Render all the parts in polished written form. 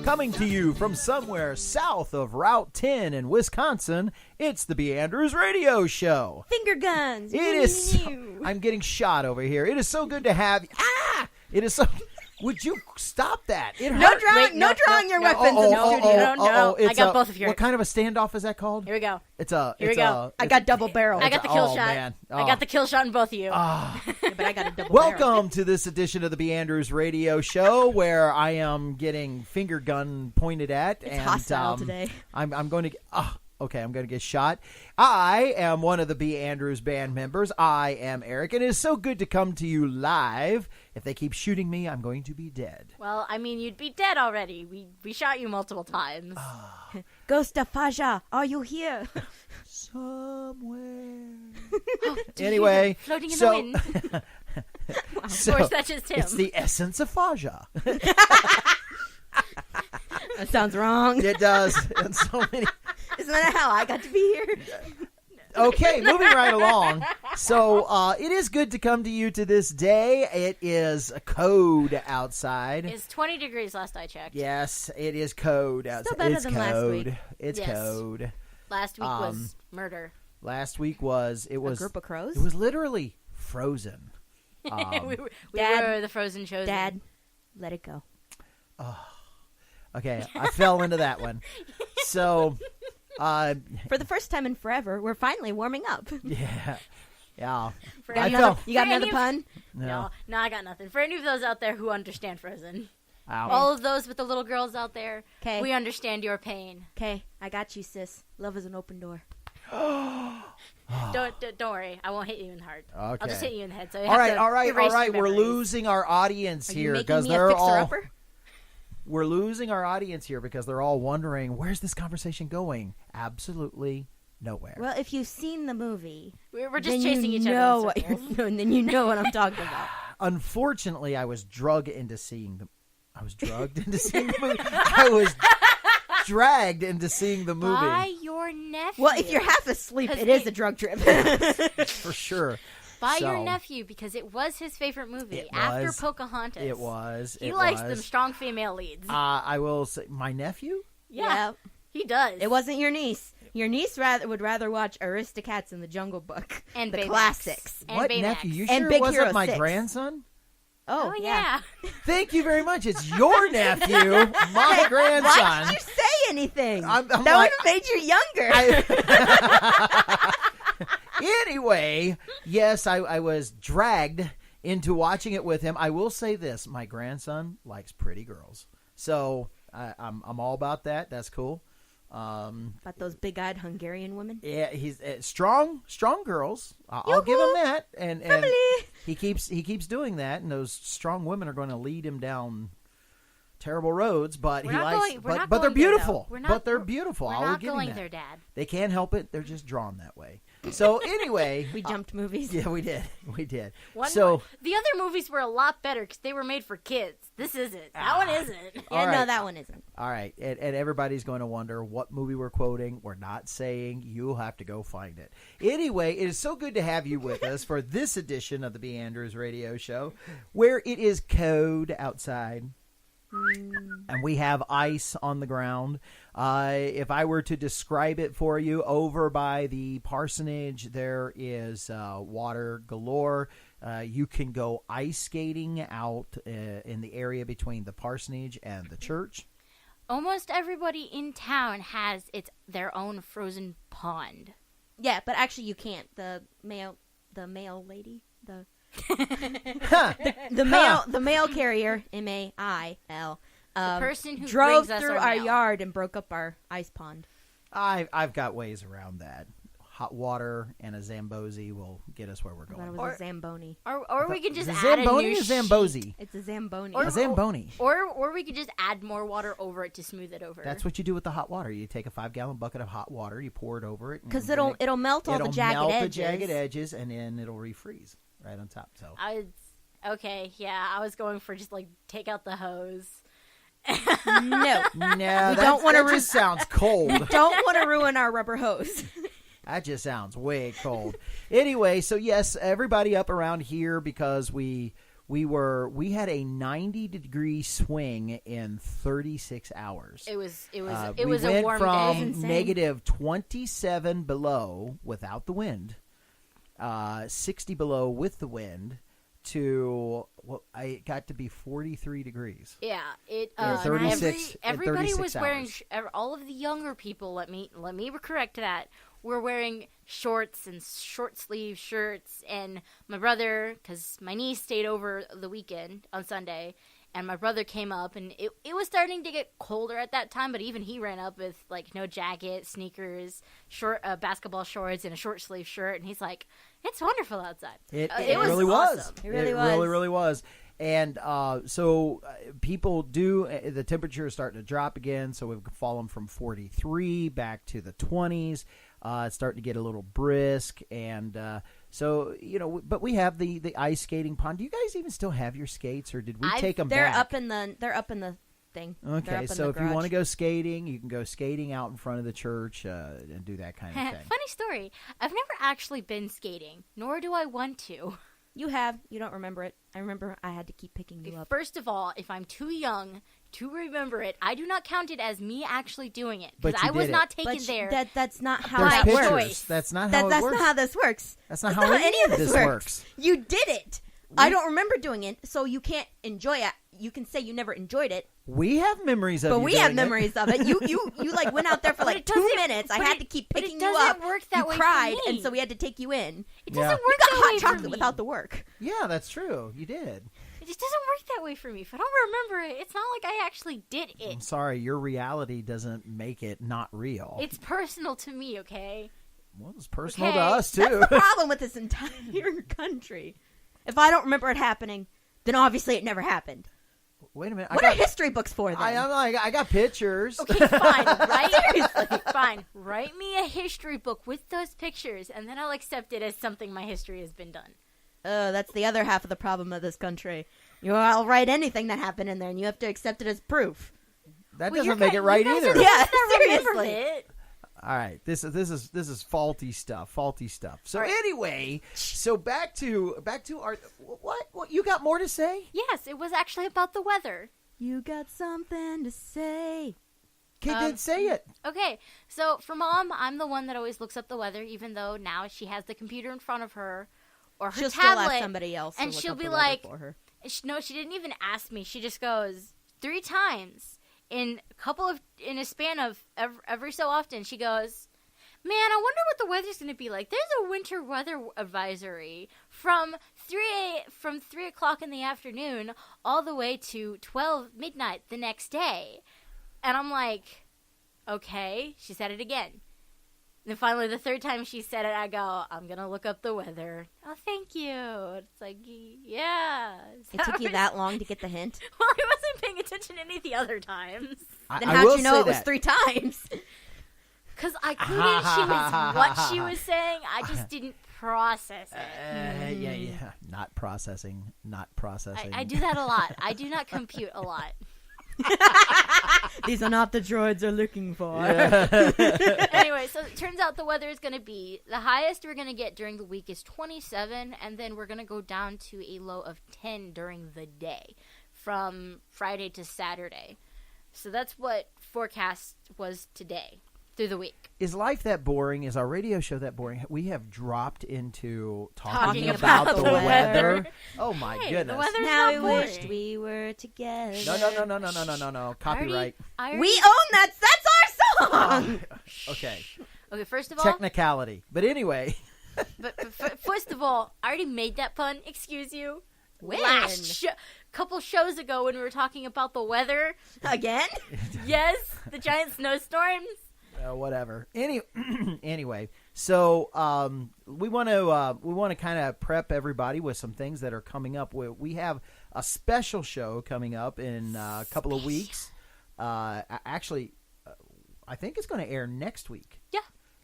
Coming to you from somewhere south of Route 10 in Wisconsin, it's the B.Andrews Radio Show. Finger guns. It is. I'm getting shot over here. It is so good to have you. It is so. Would you stop that? It No hurt. drawing your weapons in the studio. No. I got both of yours. What kind of a standoff is that called? Here we go. I got double barrel. I got the kill shot. Man. I got the kill shot in both of you. Yeah, but I got a double barrel. Welcome to this edition of the B.Andrews Radio Show, where I am getting finger gun pointed at. It's hostile today. I'm going to get. Okay, I'm going to get shot. I am one of the B.Andrews band members. I am Eric, and it is so good to come to you live. If they keep shooting me, I'm going to be dead. Well, I mean, you'd be dead already. We shot you multiple times. Ghost of Faja, are you here? Somewhere. Anyway, floating in the wind. Of course, that's just him. It's the essence of Faja. That sounds wrong. It does. And so many. Isn't that how I got to be here? Okay, moving right along. So it is good to come to you to this day. It is cold outside. It's 20 degrees last I checked. Yes, it is cold outside. Still better than last week. It's cold. Last week was murder. Last week was a group of crows. It was literally frozen. We were the frozen chosen. Dad, let it go. Okay, I fell into that one. So, for the first time in forever, we're finally warming up. Yeah. You got another pun? No, I got nothing. For any of those out there who understand Frozen, Ow. all of those with the little girls out there, 'Kay. we understand your pain. Okay, I got you, sis. Love is an open door. Don't worry, I won't hit you in the heart. Okay. I'll just hit you in the head. So you All have right. to erase your We're memories. losing our audience Are you here making because me a they're all. fixer-upper? We're losing our audience here because they're all wondering, where's this conversation going? Absolutely nowhere. Well, if you've seen the movie, We're just then chasing you each know other in what circles. and then you know what I'm talking about. Unfortunately, I was drugged into seeing the. I was drugged into seeing the movie. I was dragged into seeing the movie. By your nephew. Well, if you're half asleep, it is a drug trip. For sure. By So, your nephew, because it was his favorite movie It after was. Pocahontas. It was. He likes them strong female leads. I will say, my nephew? yeah, he does. It wasn't your niece. Your niece would rather watch Aristocats in the Jungle Book. And the Baymax. classics. And What Baymax. nephew? You And sure Big it wasn't Hero my 6. grandson? Oh, yeah. Thank you very much. It's your nephew, my grandson. Why did you say anything? I'm that like- would have made you younger. Anyway, yes, I was dragged into watching it with him. I will say this: my grandson likes pretty girls, so I'm all about that. That's cool. About those big-eyed Hungarian women. Yeah, he's strong girls. I'll give him that, and he keeps doing that, and those strong women are going to lead him down terrible roads. But but they're beautiful. But they're beautiful. We're I'll not give him going that. there, Dad. They can't help it. They're just drawn that way. So anyway, We jumped movies. yeah, we did. The other movies were a lot better because they were made for kids. This isn't. That one isn't. All No, right. that one isn't. All right, and everybody's going to wonder what movie we're quoting. We're not saying. You'll have to go find it. Anyway, it is so good to have you with us for this edition of the B.Andrews Radio Show, where it is cold outside. And we have ice on the ground. If I were to describe it for you, over by the parsonage, there is water galore. You can go ice skating out in the area between the parsonage and the church. Almost everybody in town has their own frozen pond. Yeah, but actually you can't. The mail lady, the mail carrier, MAIL, The person who drove brings us through our our mail. yard and broke up our ice pond. I've got ways around that. Hot water and a Zamboni will get us where we're I thought going. it was a Zamboni. Or we could just Is it add Zamboni a new or Zamboni? It's a Zamboni. A Zamboni. Or we could just add more water over it to smooth it over. That's what you do with the hot water. You take a 5-gallon bucket of hot water, you pour it over it, Because it'll melt all the jagged melt edges. the jagged edges, and then it'll refreeze right on top. So Okay, yeah, I was going for just like take out the hose. No. that just sounds cold. Don't want to ruin our rubber hose. That just sounds way cold. Anyway, so yes, everybody up around here, because we We had a 90-degree swing in 36 hours. It was we a warm went day. from negative 27 below without the wind, 60 below with the wind, to I got to be 43 degrees. Yeah, it. 36 everybody 36 was wearing. hours. All of the younger people. Let me correct that. Were wearing shorts and short sleeve shirts, and my brother, because my niece stayed over the weekend on Sunday, and my brother came up, and it was starting to get colder at that time, but even he ran up with like no jacket, sneakers, short basketball shorts, and a short sleeve shirt, and he's like, "It's wonderful outside." It was really was. awesome. It really was. was. Really was. And so people do, the temperature is starting to drop again. So we've fallen from 43 back to the 20s. It's starting to get a little brisk. And so, but we have the ice skating pond. Do you guys even still have your skates, or did we take them they're back? They're up in the thing. Okay, so if you want to go skating, you can go skating out in front of the church and do that kind of thing. Funny story. I've never actually been skating, nor do I want to. You have. You don't remember it. I remember I had to keep picking you up. First of all, if I'm too young to remember it, I do not count it as me actually doing it. But Because you I was did not it. taken But there. that's not how There's that pictures. works. That's not how it That's works. not how this works. That's not That's how any of this this works. You did it. I don't remember doing it, so you can't enjoy it. You can say you never enjoyed it, We have memories of but you we have doing it. memories of it. You like went out there for But like it 2 doesn't- minutes. I but had it- to keep but it picking you doesn't up. work that you way for cried, me. and so we had to take you in. It Yeah. doesn't You work got that hot way chocolate for me. without the work. Yeah, that's true. You did. It just doesn't work that way for me. If I don't remember it, it's not like I actually did I'm it. sorry, your reality doesn't make it not real. It's personal to me, okay? Well, it's personal Okay. to us, too. That's the problem with this entire country. If I don't remember it happening, then obviously it never happened. Wait a minute. What are history books for then? I got pictures. Okay, fine, right? Seriously, fine. Write me a history book with those pictures, and then I'll accept it as something my history has been done. That's the other half of the problem of this country. I'll write anything that happened in there, and you have to accept it as proof. That Well, doesn't make it right you guys either. are the Yeah, ones that remembered seriously. it. All right, this is faulty stuff. So All right. anyway, so back to our what you got more to say? Yes, it was actually about the weather. You got something to say. Kid did say it. Okay, so for Mom, I'm the one that always looks up the weather, even though now she has the computer in front of her or her She'll tablet. still ask somebody else, and to look she'll up be the weather like- for her. No, she didn't even ask me. She just goes 3 times in a span of every so often. She goes, "Man, I wonder what the weather's going to be like. There's a winter weather advisory from 3 o'clock in the afternoon all the way to 12 midnight the next day." And I'm like, "Okay." She said it again. And then finally, the 3rd time she said it, I go, "I'm going to look up the weather." "Oh, thank you." It's like, yeah. It took you that long to get the hint? Well, I wasn't paying attention any of the other times. Then I how'd will you know say it was that. 3 times? Because I couldn't choose what she was saying. I just didn't process it. Yeah. Not processing. I do that a lot. I do not compute a lot. These are not the droids they're looking for. Anyway, so it turns out the weather is going to be, the highest we're going to get during the week is 27, and then we're going to go down to a low of 10 during the day from Friday to Saturday. So that's what forecast was today through the week. Is life that boring? Is our radio show that boring? We have dropped into talking Talking about about the the weather. weather. Oh my Hey, goodness! the weather's Now not we boring. wished we were together. No. Copyright. I already- We own that. That's our song. Okay. Okay, first of all, Technicality. But anyway. but first of all, I already made that pun. Excuse you. When? Couple shows ago when we were talking about the weather. Again? Yes, the giant snowstorms. Whatever. Anyway, so we want to kind of prep everybody with some things that are coming up. We have a special show coming up in a couple of weeks. Actually, I think it's going to air next week. Yeah.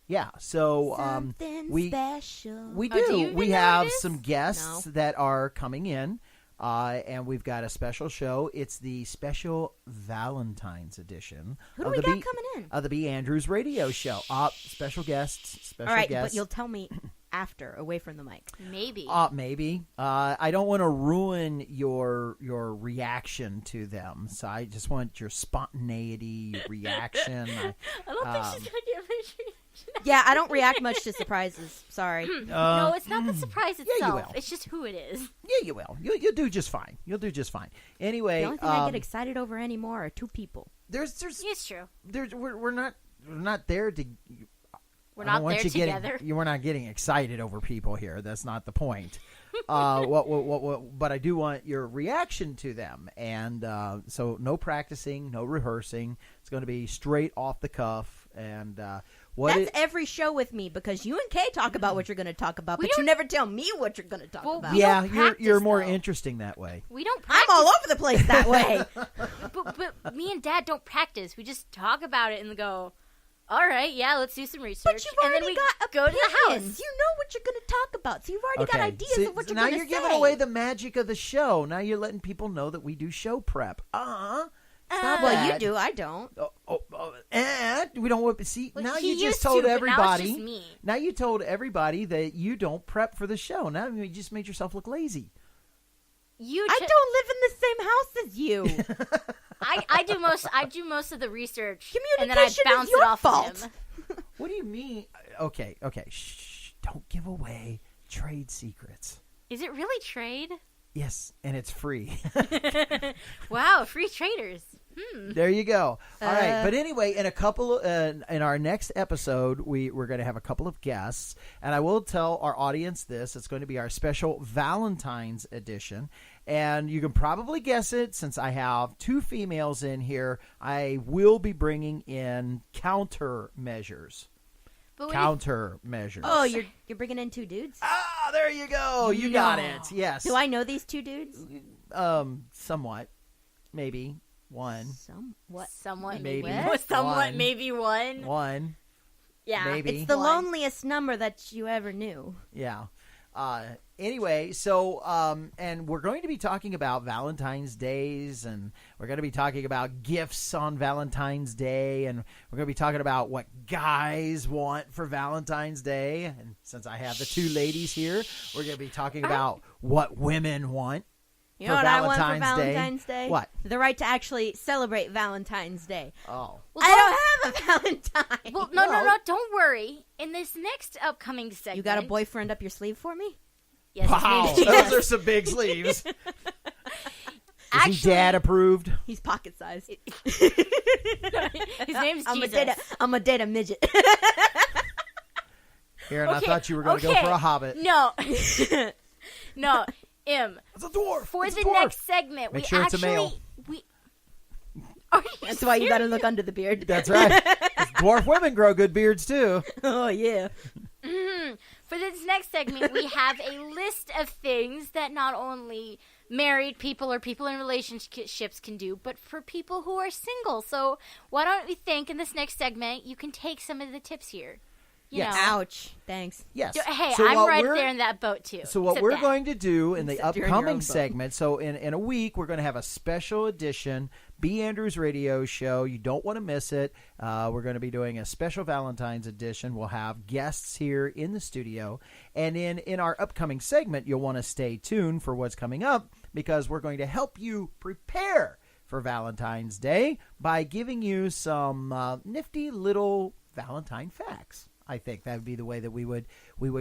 Yeah. So Something special. we Oh, do you do. even We know what have it is? some guests No. that are coming in. And we've got a special show. It's the special Valentine's edition. Who do of we the got coming in? Of the B.Andrews radio show. Special guests. Special All right, guests. but you'll tell me after, away from the mic. Maybe. Maybe. I don't want to ruin your reaction to them, so I just want your spontaneity, your reaction. I don't think she's gonna get much reaction. Yeah, I don't react much to surprises. Sorry. No, it's not the surprise itself. Yeah, you will. It's just who it is. Yeah, you will. You'll do just fine. You'll do just fine. Anyway, The only thing I get excited over anymore are two people. there's It's true. we're not there to. We're I not don't want there you together. We're not getting excited over people here. That's not the point. But I do want your reaction to them, and so no practicing, no rehearsing. It's going to be straight off the cuff, and That's every show with me, because you and Kay talk about what you're going to talk about, We but you don't- never tell me what you're going to talk about. we yeah, don't you're practice, more though. interesting that way. We don't I'm practice. all over the place that way. But me and Dad don't practice. We just talk about it and go, all right, yeah, let's do some research. But you've and already then we got go to the opinions. house. You know what you're going to talk about, so you've already got ideas See, of what you're now going to you're say. giving away the magic of the show. Now you're letting people know that we do show prep. Stop Well, that. you do. I don't. And we don't want see. Well, now he you just used told to, but now it's everybody. just me. Now you told everybody that you don't prep for the show. Now you just made yourself look lazy. I don't live in the same house as you. I do most of the research, and then I Communication bounce is your it off fault. of him. What do you mean? Okay. Shh. Don't give away trade secrets. Is it really trade? Yes, and it's free. Wow, free traders. There you go. All right, but anyway, in a couple in our next episode, we're going to have a couple of guests, and I will tell our audience this: it's going to be our special Valentine's edition, and you can probably guess it since I have two females in here. I will be bringing in countermeasures. But Countermeasures. Oh, you're bringing in two dudes? Ah, there you go. You got it. Yes. Do I know these two dudes? Somewhat, maybe one. somewhat Maybe maybe one. somewhat maybe one. One. Yeah, Maybe. It's the One. loneliest number that you ever knew. Yeah. Anyway, so and we're going to be talking about Valentine's Days, and we're going to be talking about gifts on Valentine's Day, and we're going to be talking about what guys want for Valentine's Day. And since I have the two ladies here, we're going to be talking about what women want. You For know what I want for Valentine's Day? Valentine's Day? What? The right to actually celebrate Valentine's Day. Oh. Well, I don't have a Valentine. Well, no, don't worry. In this next upcoming segment, You got a boyfriend up your sleeve for me? Yes, his Wow, name's those Jesus. are some big sleeves. Is Actually, he dad approved? He's pocket sized. his name's I'm Jesus. a date a midget. Here, and Okay, I thought you were going to okay. go for a hobbit. No, no, It's a dwarf. For It's a the dwarf. next segment, Make we sure it's a actually male. Are you That's why you got to serious? look under the beard. That's right. 'Cause dwarf women grow good beards too. Oh, yeah. For this next segment, we have a list of things that not only married people or people in relationships can do, but for people who are single. So why don't we think in this next segment you can take some of the tips here? You Yes. know. Ouch. Thanks. Yes. Hey, So I'm what right we're- there in that boat too. So what Except we're that. going to do in the Except you're in your own upcoming boat. segment, so in a week, we're going to have a special edition B.Andrews radio show. You don't want to miss it. We're going to be doing a special Valentine's edition. We'll have guests here in the studio. And in our upcoming segment, you'll want to stay tuned for what's coming up because we're going to help you prepare for Valentine's Day by giving you some nifty little Valentine facts. I think that would be the way that we would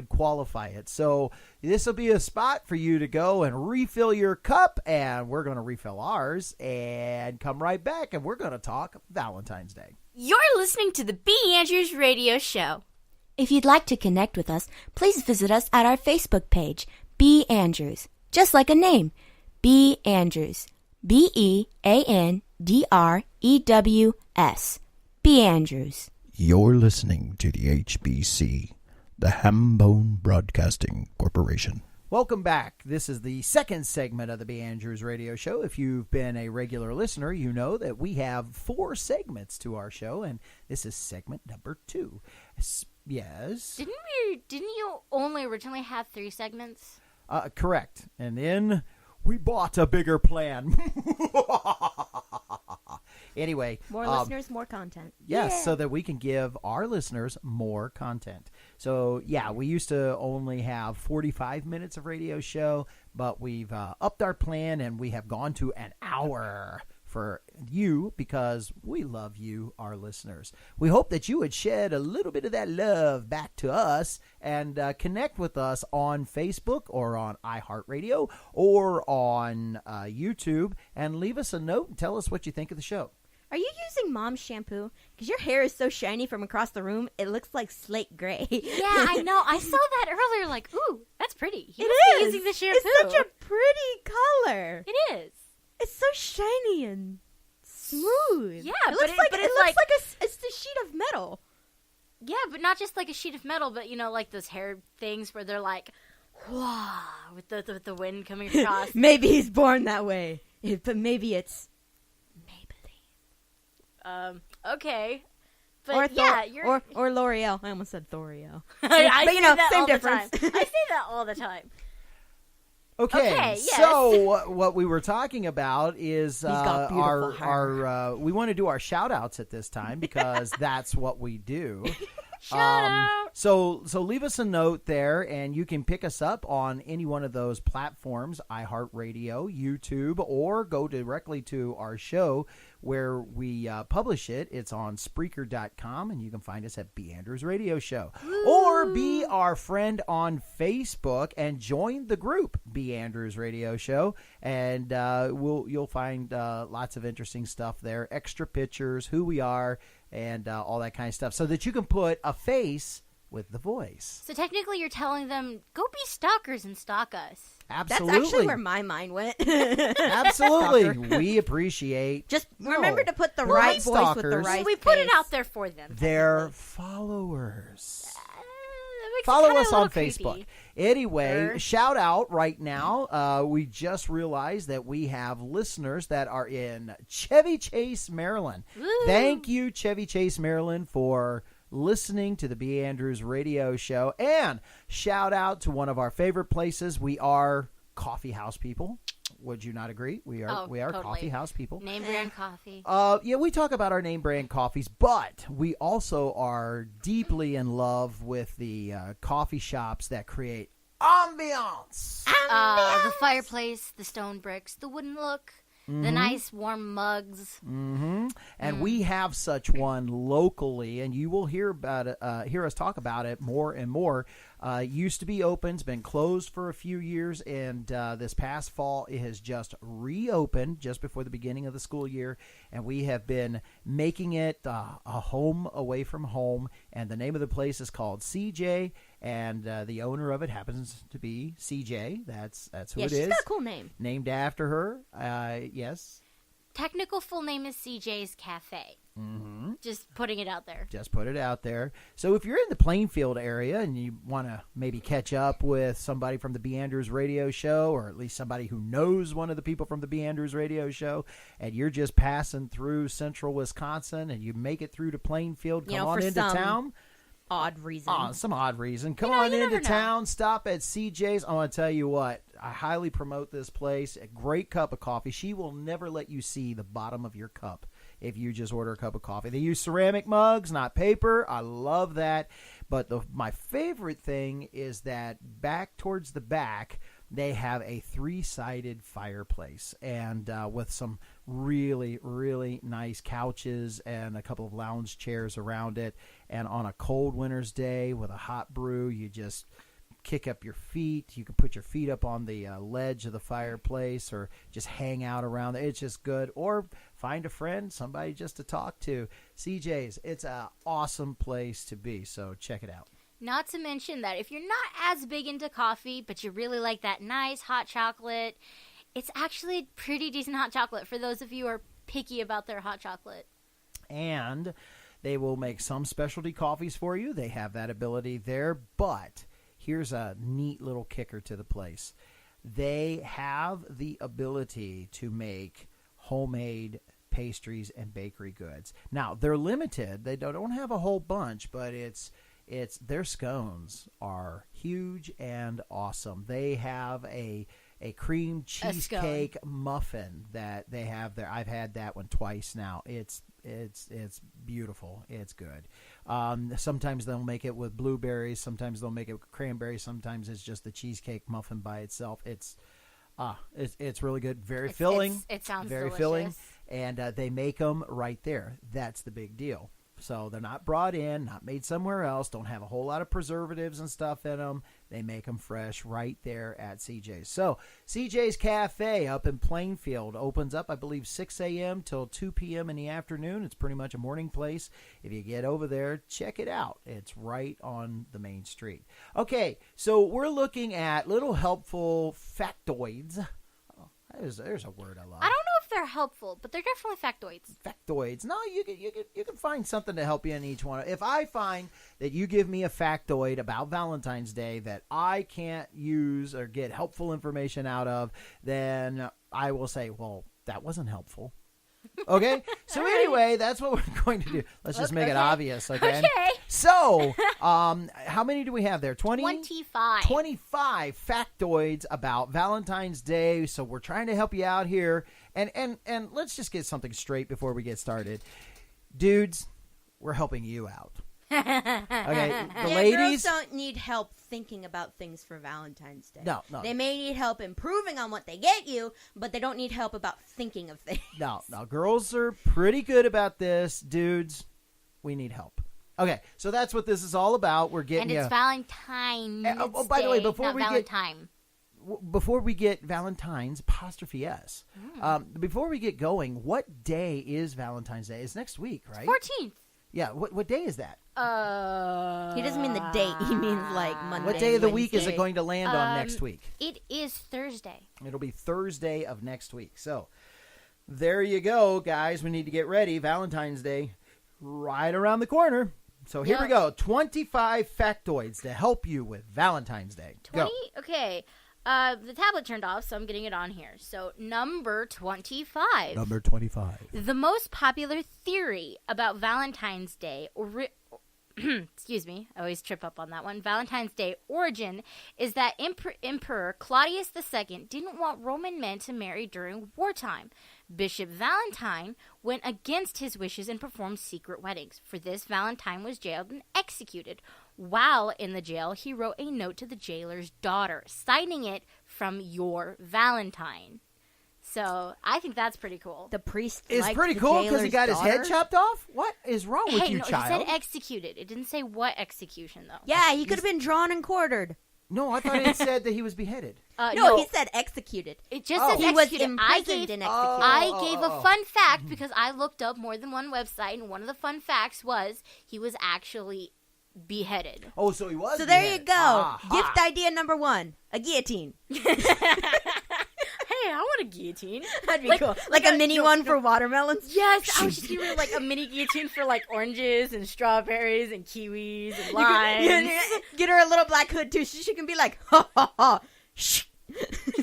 qualify it. So this will be a spot for you to go and refill your cup, and we're going to refill ours and come right back, and we're going to talk Valentine's Day. You're listening to the B.Andrews radio show. If you'd like to connect with us, please visit us at our Facebook page, B.Andrews, just like a name, B.Andrews, B.E.A.N.D.R.E.W.S. B.Andrews. You're listening to the HBC, the Hambone Broadcasting Corporation. Welcome back. This is the second segment of the B.Andrews radio show. If you've been a regular listener, you know that we have 4 segments to our show, and this is segment number 2. Yes. Didn't you only originally have 3 segments? Correct. And then we bought a bigger plan. Anyway. More listeners, more content. Yes, so that we can give our listeners more content. So, yeah, we used to only have 45 minutes of radio show, but we've upped our plan, and we have gone to an hour for you because we love you, our listeners. We hope that you would shed a little bit of that love back to us and connect with us on Facebook or on iHeartRadio or on YouTube and leave us a note and tell us what you think of the show. Are you using Mom's shampoo? Because your hair is so shiny from across the room, it looks like slate gray. Yeah, I know. I saw that earlier. Like, ooh, that's pretty. He It must be is. using the shampoo. It's such a pretty color. It is. It's so shiny and smooth. Yeah, it looks like it's the sheet of metal. Yeah, but not just like a sheet of metal, but like those hair things where they're like, whoa, with the wind coming across. Maybe he's born that way, but maybe it's Maybelline. Okay. But you're or L'Oreal. I almost said Thoriel. I but say that same all difference. The time. I say that all the time. Okay, yes. So what we were talking about is got beautiful our we want to do our shout outs at this time because that's what we do. Shout out. So leave us a note there, and you can pick us up on any one of those platforms, iHeartRadio, YouTube, or go directly to our show where we publish it. It's on Spreaker.com, and you can find us at B.Andrews Radio Show. Woo! Or be our friend on Facebook and join the group, B.Andrews Radio Show, and you'll find lots of interesting stuff there, extra pictures, who we are, and all that kind of stuff, so that you can put a face with the voice. So technically you're telling them, go be stalkers and stalk us. Absolutely. That's actually where my mind went. Absolutely. We appreciate. Just remember to put the we're right not voice with the stalkers. right We put it face. out there for them. Their followers. That makes it Follow kinda us a on little Facebook. creepy. Anyway, shout out right now. We just realized that we have listeners that are in Chevy Chase, Maryland. Woo. Thank you, Chevy Chase, Maryland, for listening to the B.Andrews Radio Show. And shout out to one of our favorite places. We are coffee house people. Would you not agree? We are totally. coffee house people. Name brand coffee. Yeah, we talk about our name brand coffees, but we also are deeply in love with the coffee shops that create ambiance. The fireplace, the stone bricks, the wooden look, the nice warm mugs. Mm-hmm. And we have such one locally, and you will hear about it, hear us talk about it more and more. Used to be open, it's been closed for a few years, and this past fall it has just reopened just before the beginning of the school year, and we have been making it a home away from home, and the name of the place is called CJ, and the owner of it happens to be CJ. That's who it is. She's got a cool name. Named after her. Yes. Technical full name is CJ's Cafe. Mm-hmm. Just putting it out there. Just put it out there. So if you're in the Plainfield area and you want to maybe catch up with somebody from the B.Andrews Radio Show, or at least somebody who knows one of the people from the B.Andrews Radio Show, and you're just passing through central Wisconsin and you make it through to Plainfield, come on into town. Odd reason. Some odd reason. Come on into town, stop at CJ's. I want to tell you what, I highly promote this place. A great cup of coffee. She will never let you see the bottom of your cup if you just order a cup of coffee. They use ceramic mugs, not paper. I love that. But my favorite thing is that back towards the back, they have a 3-sided fireplace, and with some really, really nice couches and a couple of lounge chairs around it. And on a cold winter's day with a hot brew, you just kick up your feet. You can put your feet up on the ledge of the fireplace or just hang out around there. It's just good. Or find a friend, somebody just to talk to. CJ's, it's an awesome place to be, so check it out. Not to mention that if you're not as big into coffee, but you really like that nice hot chocolate, it's actually pretty decent hot chocolate for those of you who are picky about their hot chocolate. And they will make some specialty coffees for you. They have that ability there. But here's a neat little kicker to the place. They have the ability to make homemade pastries and bakery goods. Now, they're limited. They don't have a whole bunch, but it's their scones are huge and awesome. They have a a cream cheesecake muffin that they have there. I've had that one twice now. It's beautiful. It's good. Sometimes they'll make it with blueberries. Sometimes they'll make it with cranberries. Sometimes it's just the cheesecake muffin by itself. It's really good. Very filling. It sounds very delicious. filling. And they make them right there. That's the big deal. So they're not brought in, not made somewhere else, don't have a whole lot of preservatives and stuff in them. They make them fresh right there at CJ's. So CJ's Cafe up in Plainfield opens up, I believe, 6 a.m. till 2 p.m. in the afternoon. It's pretty much a morning place. If you get over there, check it out. It's right on the main street. Okay, so we're looking at little helpful factoids. Oh, there's a word I love. I don't know if they're helpful, but they're definitely factoids. Factoids. No, you can find something to help you in each one. If I find that you give me a factoid about Valentine's Day that I can't use or get helpful information out of, then I will say, well, that wasn't helpful. Okay? So anyway, that's what we're going to do. Let's just make it obvious, okay? Okay. So, how many do we have there? 20? 25. 25 factoids about Valentine's Day. So we're trying to help you out here. And let's just get something straight before we get started. Dudes, we're helping you out. Okay, the ladies girls don't need help thinking about things for Valentine's Day. No. They may need help improving on what they get you, but they don't need help about thinking of things. No, girls are pretty good about this. Dudes, we need help. Okay, so that's what this is all about. We're getting And it's Valentine's oh, by the way, Day, before not we get- Valentine. before we get Valentine's apostrophe S. Before we get going, what day is Valentine's Day? It's next week, right? 14th. Yeah. What day is that? He doesn't mean the date. He means like Monday. What day of the week is Wednesday. it going to land on next week? It is Thursday. It'll be Thursday of next week. So there you go, guys. We need to get ready. Valentine's Day right around the corner. So here we go. 25 factoids to help you with Valentine's Day. 20? Go. Okay. The tablet turned off, so I'm getting it on here. So, number 25. Number 25. The most popular theory about Valentine's Day, excuse me, I always trip up on that one. Valentine's Day origin is that Emperor Claudius II didn't want Roman men to marry during wartime. Bishop Valentine went against his wishes and performed secret weddings. For this, Valentine was jailed and executed. While in the jail, he wrote a note to the jailer's daughter, citing it from your Valentine. So, I think that's pretty cool. The priest It's liked pretty the cool because he jailer's got his head daughter? chopped off? What is wrong with Hey, you, no, child? it said executed. It didn't say what execution, though. Yeah, he could have been drawn and quartered. No, I thought it said that he was beheaded. No, he said executed. It just Oh. says He was executed. imprisoned and executed. I gave a fun fact because I looked up more than one website, and one of the fun facts was he was actually beheaded. Oh, so he was So there you beheaded. go. Aha. Gift idea number 1. A guillotine. Hey, I want a guillotine. That'd be cool. Like a mini one for watermelons? Yes, I was just giving her like a mini guillotine for like oranges and strawberries and kiwis and You limes. could- get her a little black hood too. She can be like, ha ha ha. Shh.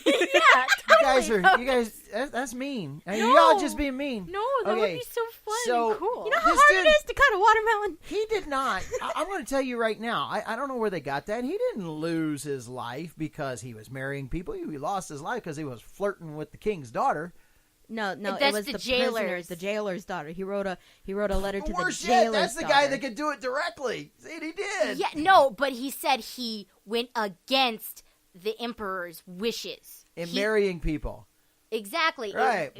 Yeah, totally. You guys, that's mean. No. Y'all just being mean. No, that would Okay, be so fun so- and cool. You know how This hard dude- it is to cut a watermelon? He did not. I'm going to tell you right now. I don't know where they got that. He didn't lose his life because he was marrying people. He lost his life because he was flirting with the king's daughter. No, it That's was the the jailer's. the jailer's daughter. He wrote a letter to the Worse yet, jailer's that's the daughter. guy that could do it directly. See, he did. Yeah, no, but he said he went against the emperor's wishes. In He- marrying people. Exactly. Right.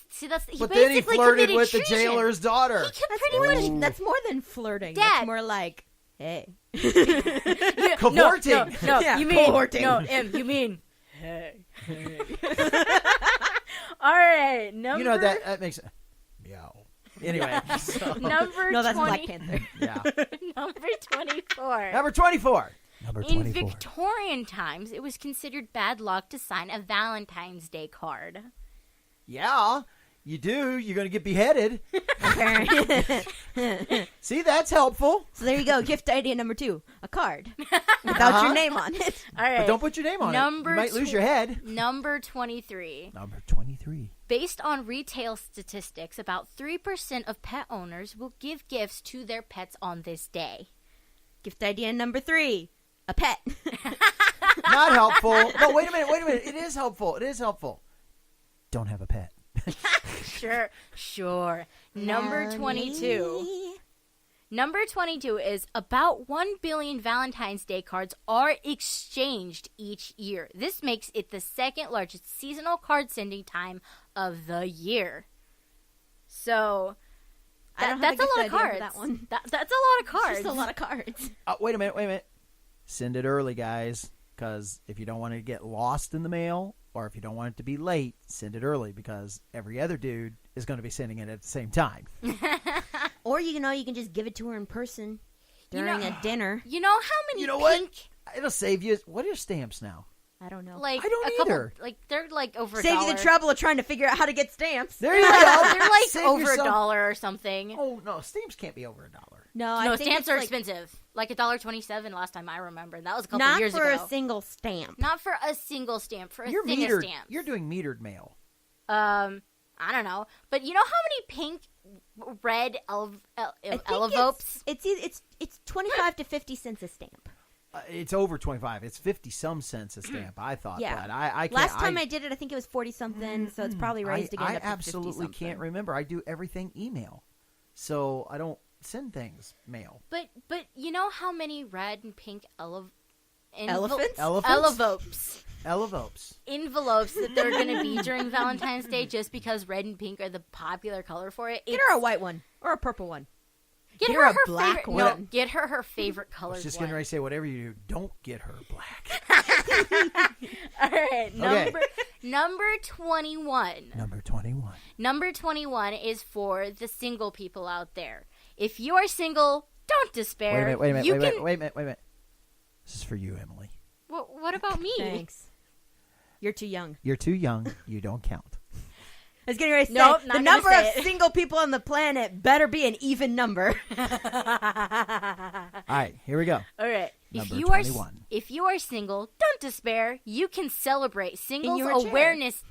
See, that's, he But then he basically flirted committed with the treason. jailer's daughter. He could That's pretty more, much. than, that's more than flirting. Dad. That's more like, hey. Cavorting. No, Yeah, you mean cavorting. no, you mean hey. All right, number. You know, that makes it. Meow. Anyway. So, number No, that's 20, Black Panther. yeah. Number 24. Number 24. Number In 24. Victorian times, it was considered bad luck to sign a Valentine's Day card. Yeah, you do. You're going to get beheaded. See, that's helpful. So there you go. Gift idea number 2. A card. Without your name on it. All right. But don't put your name on Number it. You might lose your head. Number 23. Number 23. Based on retail statistics, about 3% of pet owners will give gifts to their pets on this day. Gift idea number 3. A pet. Not helpful. No, wait a minute. It is helpful. Don't have a pet. Sure. Number 22. Number 22 is about 1 billion Valentine's Day cards are exchanged each year. This makes it the second largest seasonal card sending time of the year. So that's a lot of cards. That one. That's a lot of cards. Just a lot of cards. Wait a minute. Send it early, guys, because if you don't want it to get lost in the mail, or if you don't want it to be late, send it early, because every other dude is going to be sending it at the same time. Or you can just give it to her in person during a dinner. You know how many what? It'll save you. What are stamps now? I don't know. Like I don't a either. couple, like they're like over Save $1. you the trouble of trying to figure out how to get stamps. There you go. They're like Save over yourself- $1 or something. Oh no, stamps can't be over $1. No, I No, think stamps it's are like expensive. Like $1.27 last time I remember. That was a couple not years for ago. a single stamp. Not for a single stamp. For a You're thing metered. of stamps. You're doing metered mail. I don't know, but you know how many pink, red I think envelopes? It's 25 to 50 cents a stamp. It's over 25. It's 50 some cents a stamp. I thought. Yeah. But I can't. Last time I did it, I think it was 40 something. So it's probably raised again. I up to absolutely 50 can't remember. I do everything email, so I don't send things mail. But you know how many red and pink Elephants? envelopes that they're going to be during Valentine's Day just because red and pink are the popular color for it? Get her a white one or a purple one. Get Get her her a her black favorite, one. No, get her favorite I colors. was just getting ready to say, whatever you do, don't get her black. All right, number 21. Number 21. Number 21 is for the single people out there. If you are single, don't despair. Wait a minute. This is for you, Emily. What about me? Thanks. You're too young. You're too young. You don't count. I was getting ready to say, Nope, not the gonna number say of it. single people on the planet better be an even number. All right, here we go. All right. Number If you are single, don't despair. You can celebrate Singles your chair. Awareness.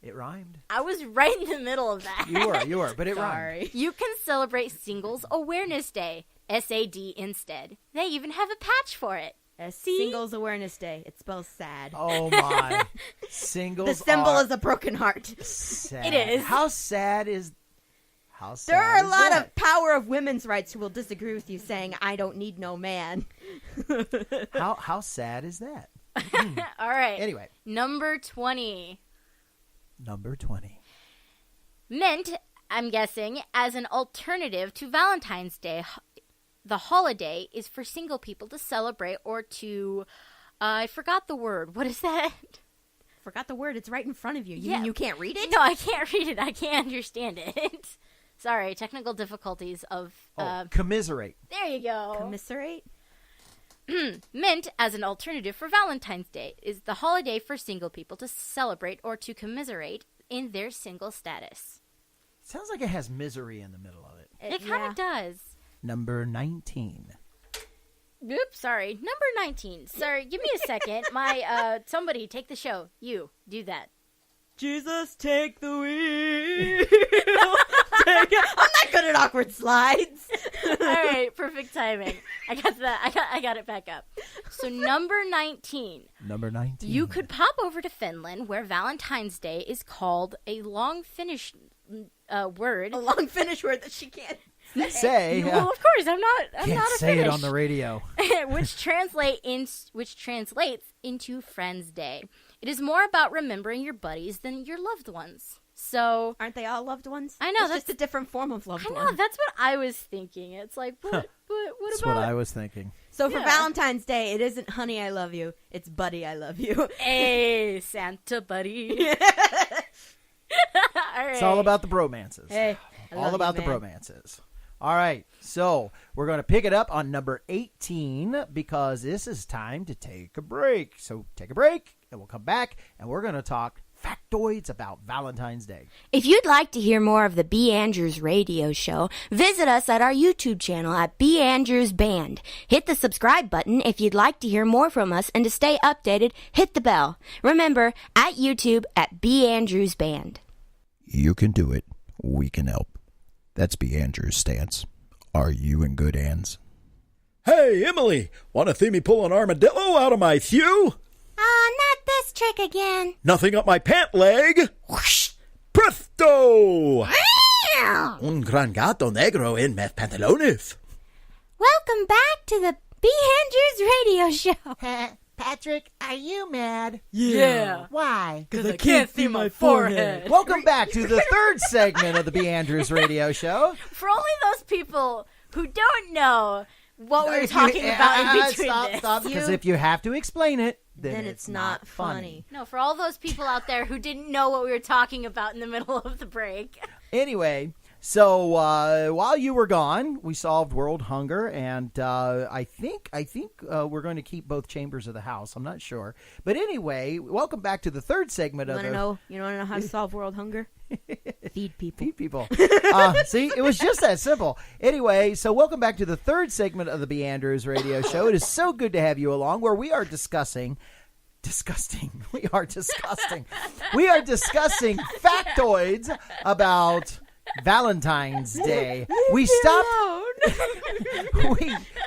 It rhymed. I was right in the middle of that. You were, but it rhymed. Sorry. You can celebrate Singles Awareness Day, SAD instead. They even have a patch for it. Singles Awareness Day. It spells sad. Oh my! Singles. The symbol are is a broken heart. sad. It is. How sad is? There are a lot that? of power of women's rights who will disagree with you, saying, "I don't need no man." How sad is that? All right. Anyway, Number 20. number 20. Meant, I'm guessing, as an alternative to Valentine's Day. The holiday is for single people to celebrate or to... I forgot the word. What is that? Forgot the word. It's right in front of you. You Yeah. mean you can't read it? No, I can't read it. I can't understand it. Sorry, technical difficulties of... Commiserate. there you go. Commiserate? Meant as an alternative for Valentine's Day is the holiday for single people to celebrate or to commiserate in their single status. Sounds like it has misery in the middle of it. It kind of does. Number 19. Oops, sorry. Number 19. Sorry, give me a second. Somebody take the show. You, do that. Jesus, take the wheel. I'm not good at awkward slides. All right, perfect timing. I got that. I got it back up. So number 19. Number 19. You could pop over to Finland, where Valentine's Day is called a long Finnish word. A long Finnish word that she can't say. Well, of course, I'm not Can't a say Finnish. it on the radio. which translates into Friends Day. It is more about remembering your buddies than your loved ones. So Aren't they all loved ones? I know, It's just a different form of loved I one. know that's what I was thinking. It's like, what That's about? what I was thinking. So for Yeah. Valentine's Day, it isn't honey, I love you. It's buddy, I love you. Hey, Santa buddy. All right. It's all about the bromances. Hey, I love all you, about the man. bromances. All right, so we're going to pick it up on number 18 because this is time to take a break. So take a break, and we'll come back, and we're going to talk factoids about Valentine's Day. If you'd like to hear more of the B.Andrews radio show, visit us at our YouTube channel at B.Andrews Band. Hit the subscribe button if you'd like to hear more from us, and to stay updated, hit the bell. Remember, at YouTube at B.Andrews Band. You can do it. We can help. That's B. Andrews' stance. Are you in good hands? Hey, Emily, want to see me pull an armadillo out of my shoe? Not this trick again. Nothing up my pant leg. Whoosh! Presto! Un gran gato negro en mis pantalones. Welcome back to the B.Andrews radio show. Patrick, are you mad? Yeah. Why? Because I can't see my forehead. Welcome back to the third segment of the B.Andrews radio show. For only those people who don't know what we were talking about in between this. Stop, because if you have to explain it, then it's not funny. No, for all those people out there who didn't know what we were talking about in the middle of the break. Anyway, so while you were gone, we solved world hunger, and I think we're going to keep both chambers of the house. I'm not sure, but anyway, welcome back to the third segment You of want to know how to solve world hunger? Feed people. Feed people. See, it was just that simple. Anyway, so welcome back to the third segment of the B.Andrews radio show. It is so good to have you along, where we are discussing factoids about Valentine's Day. We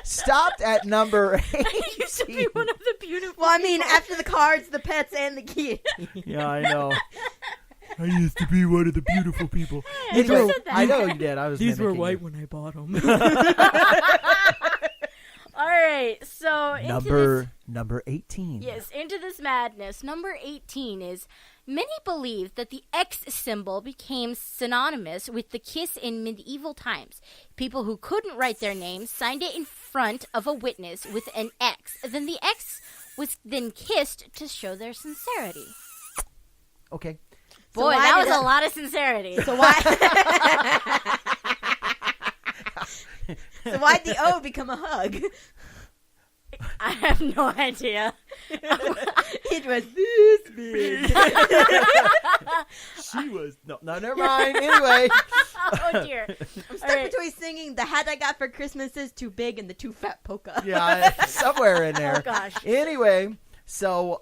stopped at number 18. It used to be one of the beautiful. Well, I mean, after the cards, the pets, and the kid. Yeah, I know. I used to be one of the beautiful people. Anyway, I know you did. I was. These were mimicking white you. when I bought them. All right, so Number 18. Yes, into this madness. Number 18 is, many believe that the X symbol became synonymous with the kiss in medieval times. People who couldn't write their names signed it in front of a witness with an X. Then the X was then kissed to show their sincerity. Okay. Boy, that was a lot of sincerity. So why? So why'd the O become a hug? I have no idea. It was this big. She was no, never mind. Anyway, Oh dear. I'm stuck between singing "The Hat I Got for Christmas Is Too Big" and "The Too Fat Polka." yeah, somewhere in there. Oh gosh. Anyway, so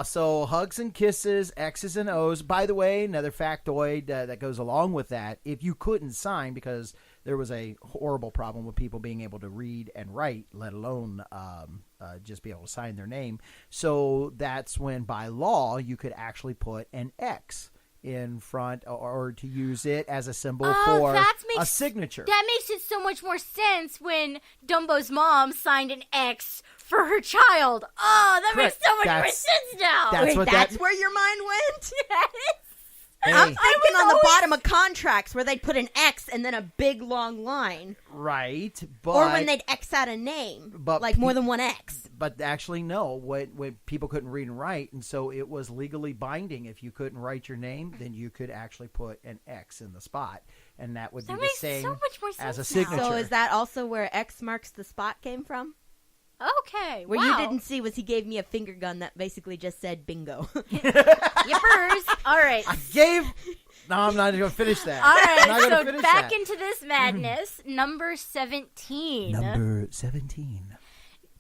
so hugs and kisses, X's and O's. By the way, another factoid that goes along with that: if you couldn't sign, because there was a horrible problem with people being able to read and write, let alone just be able to sign their name. So that's when, by law, you could actually put an X in front, or to use it as a symbol for a signature. That makes it so much more sense when Dumbo's mom signed an X for her child. Oh, that makes so much more sense now. That's where your mind went? Hey. I'm thinking on the bottom of contracts where they'd put an X and then a big long line. Right, but Or when they'd X out a name, but like more than one X. But actually, no. When people couldn't read and write, and so it was legally binding. If you couldn't write your name, then you could actually put an X in the spot, and that would be the same so much more as a sense now. signature. So is that also where X marks the spot came from? Okay, Where wow. you didn't see was he gave me a finger gun that basically just said bingo. Yippers. All right. No, I'm not going to finish that. All I'm not right, gonna so finish back that. into this madness. Number 17. Number 17.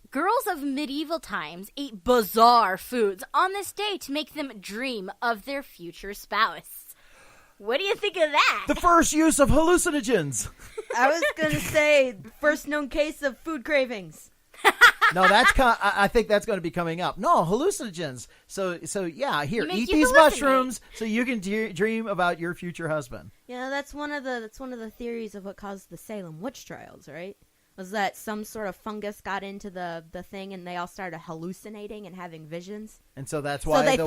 Girls of medieval times ate bizarre foods on this day to make them dream of their future spouse. What do you think of that? The first use of hallucinogens. I was going to say first known case of food cravings. No, I think that's going to be coming up. No, hallucinogens. So yeah, here, eat you these hallucinate. mushrooms so you can dream about your future husband. Yeah, that's one of the theories of what caused the Salem witch trials, right? Was that some sort of fungus got into the thing and they all started hallucinating and having visions? And so that's why they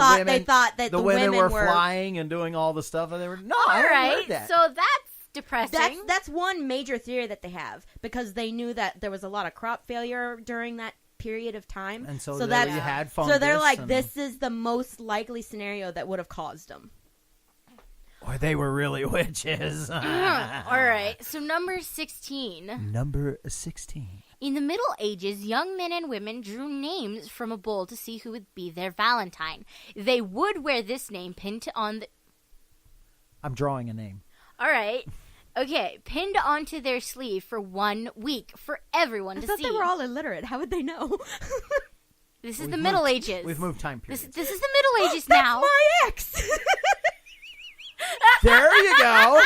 thought that the women were were flying and doing all the stuff, and they were All I haven't right, heard that. so that's depressing. That's one major theory that they have, because they knew that there was a lot of crop failure during that period of time, and so that you had fungus. So they're like, and, this is the most likely scenario that would have caused them. Or they were really witches. All right, so number 16. Number 16. In the Middle Ages, young men and women drew names from a bowl to see who would be their Valentine. They would wear this name pinned on the... I'm drawing a name. All right. Okay, pinned onto their sleeve for 1 week for everyone to see. I thought they were all illiterate. How would they know? This is the Middle Ages. We've moved time periods. This is the Middle Ages now. That's my ex. There you go.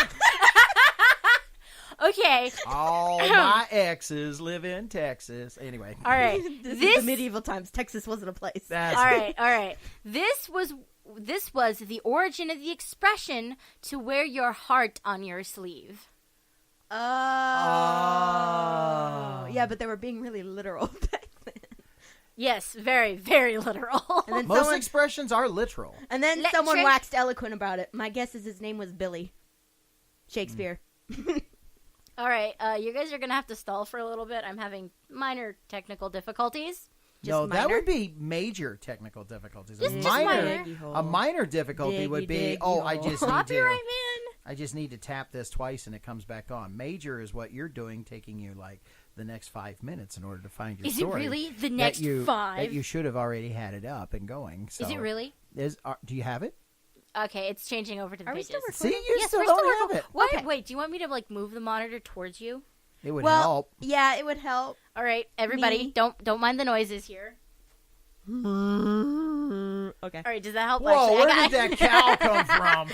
Okay. All my exes live in Texas. Anyway. All right. This is the medieval times. Texas wasn't a place. That's All right. This was the origin of the expression to wear your heart on your sleeve. Oh. Yeah, but they were being really literal back then. Yes, very, very literal. And then Most expressions are literal. And then Let someone Trent- waxed eloquent about it. My guess is his name was Billy Shakespeare. All right, you guys are going to have to stall for a little bit. I'm having minor technical difficulties. No, that minor? would be major technical difficulties. Just minor. A minor difficulty would be, I just need Copyright, to, man. I just need to tap this twice and it comes back on. Major is what you're doing, taking you like the next 5 minutes in order to find your Is story. it really the next five? That you should have already had it up and going. So Is it really? Do you have it? Okay, it's changing over to the Are we pages. still See, recording? you Yes, still we're don't still have it. Wait, Okay. wait. Do you want me to like move the monitor towards you? It would Well, help. yeah, it would help. All right, everybody, Me. don't mind the noises here. Okay. All right, does that help? Whoa, Actually, where I did that cow come from?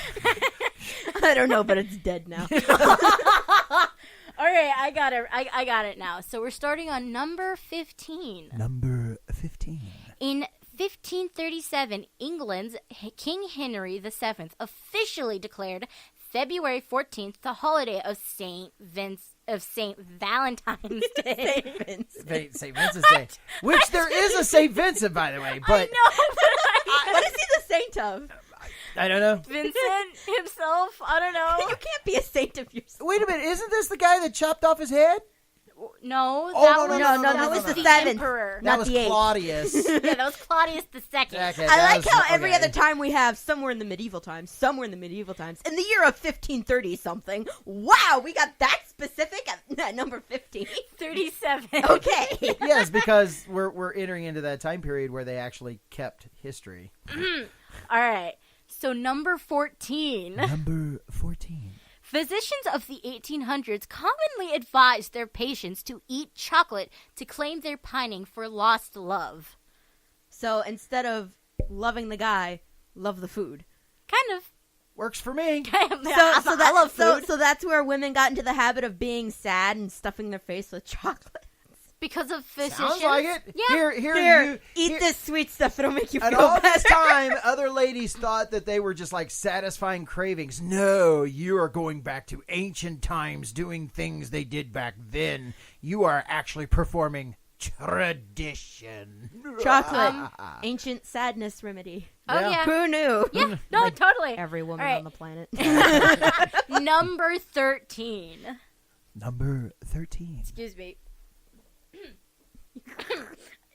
I don't know, but it's dead now. All right, I got it. I got it now. So we're starting on number 15. Number 15. In 1537, England's King Henry VII officially declared February 14th the holiday of Saint Valentine's Day. St. Vincent's Day. Which there is a St. Vincent, by the way. But What is he the saint of? I don't know. Vincent himself. I don't know. You can't be a saint of yourself. Wait a minute. Isn't this the guy that chopped off his head? No, Oh, that no, was no, no, that this was is the the seventh. emperor. Not That was the eighth. Claudius. Yeah, that was Claudius II. Okay, I that like was- how every okay. other time we have somewhere in the medieval times, in the year of 1530 something. Wow, we got that specific at number 15. 37. Okay. Yes, because we're entering into that time period where they actually kept history. All right. So number 14. Number 14. Physicians of the 1800s commonly advised their patients to eat chocolate to claim their pining for lost love. So instead of loving the guy, love the food. Kind of. Works for me. I love food. So that's where women got into the habit of being sad and stuffing their face with chocolate. Because of physicians. Sounds like it. Yeah. Here, Eat this sweet stuff. It'll make you And feel all this better. time, other ladies thought that they were just like satisfying cravings. No, you are going back to ancient times, doing things they did back then. You are actually performing tradition. Chocolate, ancient sadness remedy. Oh, yeah. Who knew? Yeah, no, totally. Every woman All right. on the planet. Number 13. Number 13. Excuse me.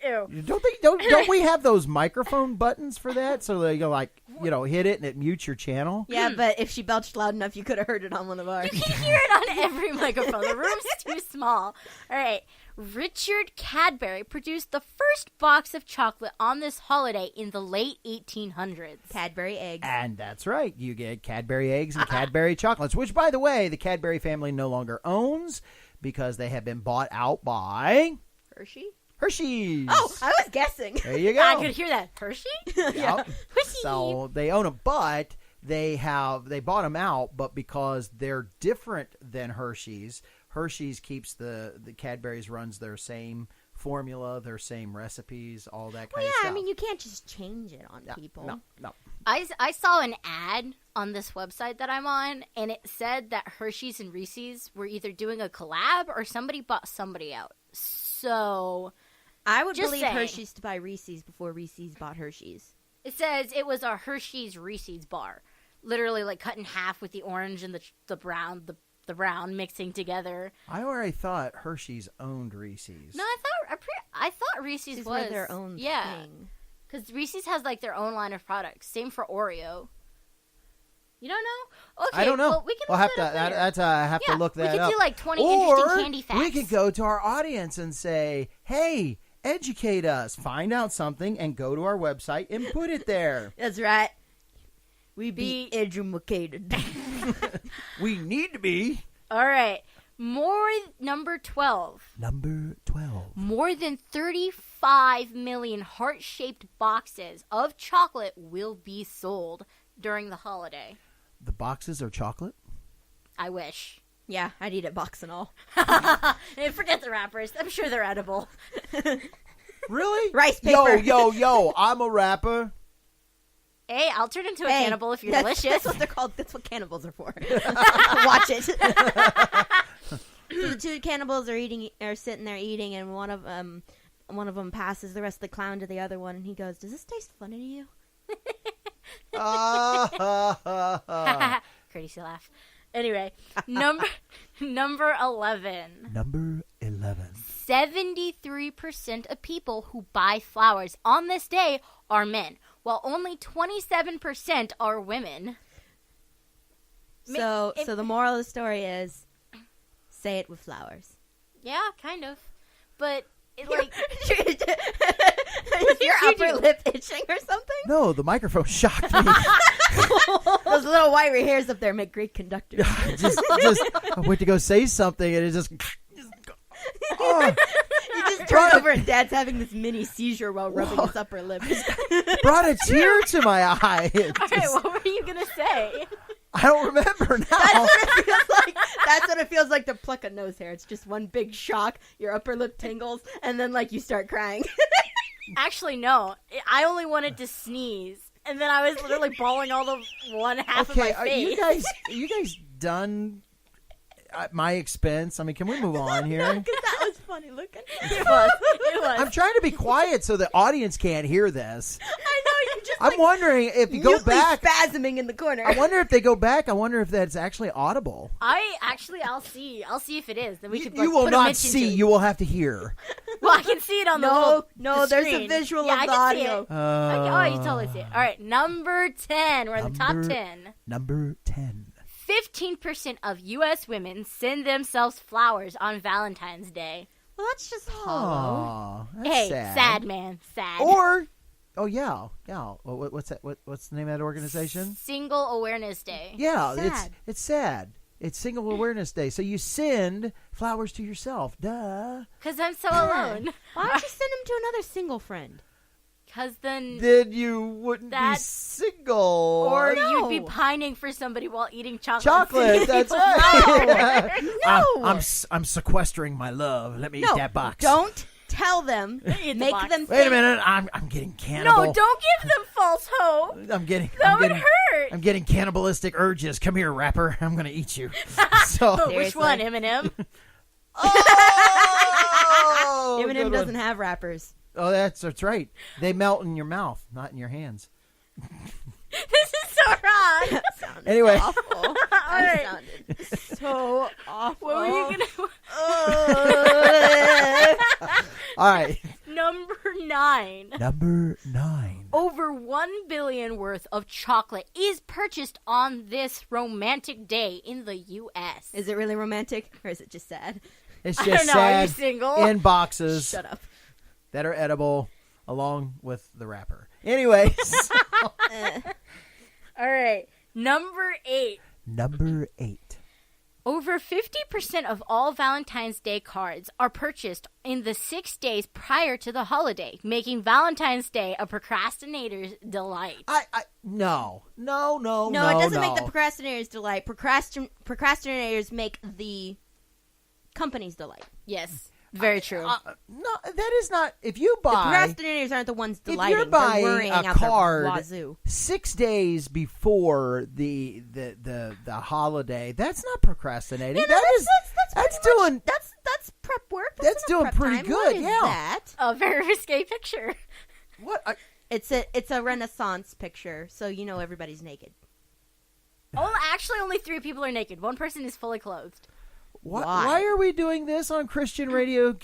Ew. Don't we have those microphone buttons for that? So that you like, hit it and it mutes your channel. Yeah, but if she belched loud enough, you could have heard it on one of ours. You can hear it on every microphone. The room's too small. All right. Richard Cadbury produced the first box of chocolate on this holiday in the late 1800s. Cadbury eggs. And that's right. You get Cadbury eggs and Cadbury chocolates, which, by the way, the Cadbury family no longer owns because they have been bought out by Hershey? Hershey's. Oh, I was guessing. There you go. I could hear that. Hershey? Yep. Hershey. So they own them, but they bought them out, but because they're different than Hershey's, Hershey's keeps the Cadbury's runs their same formula, their same recipes, all that kind Well, of yeah, stuff. I mean, you can't just change it on people. No. I saw an ad on this website that I'm on, and it said that Hershey's and Reese's were either doing a collab or somebody bought somebody out. So I would Just believe saying. Hershey's to buy Reese's before Reese's bought Hershey's. it says it was a Hershey's Reese's bar, literally like cut in half with the orange and the brown, the brown mixing together. I already thought Hershey's owned Reese's. No, I thought Reese's Reese's was were their own thing. because Reese's has like their own line of products. Same for Oreo. You don't know? Okay, I don't know. Well, we can we'll look have that to. up later. That's I have to look that we could up. do like 20 or interesting candy facts. we could go to our audience and say, "Hey, educate us. Find out something, and go to our website and put it there." That's right. We be educated. We need to be. All right. Number 12. Number 12. More than 35 million heart-shaped boxes of chocolate will be sold during the holiday. The boxes are chocolate. I wish. Yeah, I'd eat it box and all. And forget the wrappers. I'm sure they're edible. Really? Rice paper. Yo, I'm a rapper. Hey, I'll turn into a cannibal if you're delicious. That's what they're called. That's what cannibals are for. Watch it. So the two cannibals are sitting there eating, and one of them passes the rest of the clown to the other one, and he goes, "Does this taste funny to you?" Courtesy laugh. Anyway, number 11. Number 11. 73% of people who buy flowers on this day are men, while only 27% are women. So the moral of the story is, say it with flowers. Yeah, kind of. But it, like, Is your upper lip itching or something? No, the microphone shocked me. Those little wiry hairs up there make great conductors. just I went to go say something, and it just. Oh. You just turn over, and Dad's having this mini seizure while rubbing his upper lip. Brought a tear to my eye. all right, what were you going to say? I don't remember now. That's what it feels like. That's what it feels like to pluck a nose hair. It's just one big shock. Your upper lip tingles, and then like you start crying. Actually, no. I only wanted to sneeze, and then I was literally bawling all the one half of my Are face. you guys done at my expense? I mean, can we move on here? Because that was funny looking. It was. I'm trying to be quiet so the audience can't hear this. I know, you just I'm wondering if you go mutely back. spasming in the corner. I wonder if they go back. I wonder if that's actually audible. I'll see. I'll see if it is. Then we could. You Like, will put a not mention see. to- You will have to hear. Well, I can see it on the No, little, no, the there's a screen. visual yeah, of I the can audio. See it. Okay, oh, you totally see it. All right, number 10. We're in the top Number- 10. Number 10. 15% of U.S. women send themselves flowers on Valentine's Day. Well, that's just hollow. Aw, that's Hey, sad. man, sad. Or, yeah. What's that? What's the name of that organization? Single Awareness Day. Yeah, Sad. it's sad. It's Single Awareness Day, so you send flowers to yourself. Duh. Because I'm so alone. Why don't you send him to another single friend? Because then... Then you wouldn't be That's- single. Or No. you'd be pining for somebody while eating chocolate. Chocolate. That's right. No. I'm sequestering my love. Let me eat that box. Don't tell them. Eat the Make box. them Wait a think. minute. I'm getting cannibal. No, don't give them false hope. I'm getting. That I'm would getting, hurt. I'm getting cannibalistic urges. Come here, rapper. I'm gonna eat you. So. Which Seriously. one, Eminem? Oh, Eminem good doesn't one. have rappers. Oh, that's right. They melt in your mouth, not in your hands. This is so wrong. Anyway, Awful. All right. Sounded so awful. What were you gonna? all right. Number 9. Number 9. Over 1 billion worth of chocolate is purchased on this romantic day in the U.S. Is it really romantic, or is it just sad? It's I just don't know. Are you sad single? in boxes Shut up. that are edible, along with the wrapper. Anyways, All right. Number 8. number 8. Over 50% of all Valentine's Day cards are purchased in the 6 days prior to the holiday, making Valentine's Day a procrastinator's delight. No, No, it doesn't make the procrastinators delight. Procrastinators make the company's delight. Yes, very true. No, that is not. If you The buy, procrastinators aren't the ones if delighting. you're They're buying worrying a out card their wazoo. 6 days before the holiday, that's not procrastinating. Yeah, no, that's pretty doing. much, that's prep work. That's enough doing prep pretty time. good, What is yeah. that? A very risque picture. What? It's a Renaissance picture, so you know everybody's naked. Oh, actually, only 3 people are naked. One person is fully clothed. Why are we doing this on Christian radio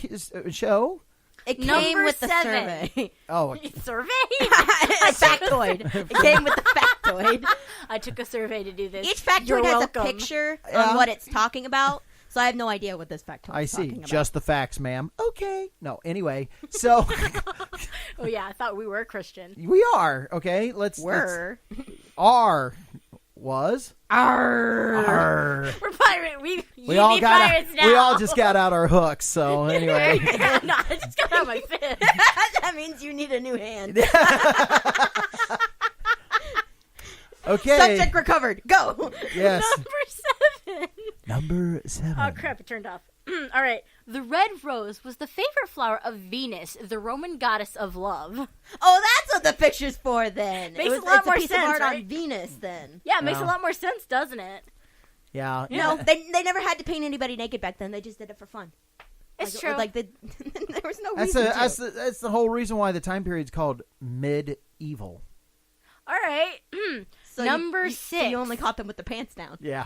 show? It came Number with the 7. survey. Oh, Survey? A factoid. It came with the factoid. I took a survey to do this. Each factoid You're has welcome. a picture Yeah. on what it's talking about, so I have no idea what this factoid I is see. talking about. Just the facts, ma'am. Okay. No. Anyway, so Oh, yeah, I thought we were Christian. we are okay. Let's was Arr. We're pirate. We all be got pirates now. we all just got out our hooks. So anyway, No, I just got out my fist. That means you need a new hand. okay. Subject recovered. Go. Yes. Number Number 7. Oh, crap, it turned off. All right. The red rose was the favorite flower of Venus, the Roman goddess of love. Oh, that's what the picture's for then. Makes a lot more piece sense, of art right? on Venus then. Yeah, it makes Yeah. a lot more sense, doesn't it? Yeah. No, they never had to paint anybody naked back then. They just did it for fun. It's Like, true. Like there was no That's reason to. that's the whole reason why the time period's called medieval. All right. So Number So 6. you only caught them with the pants down. Yeah.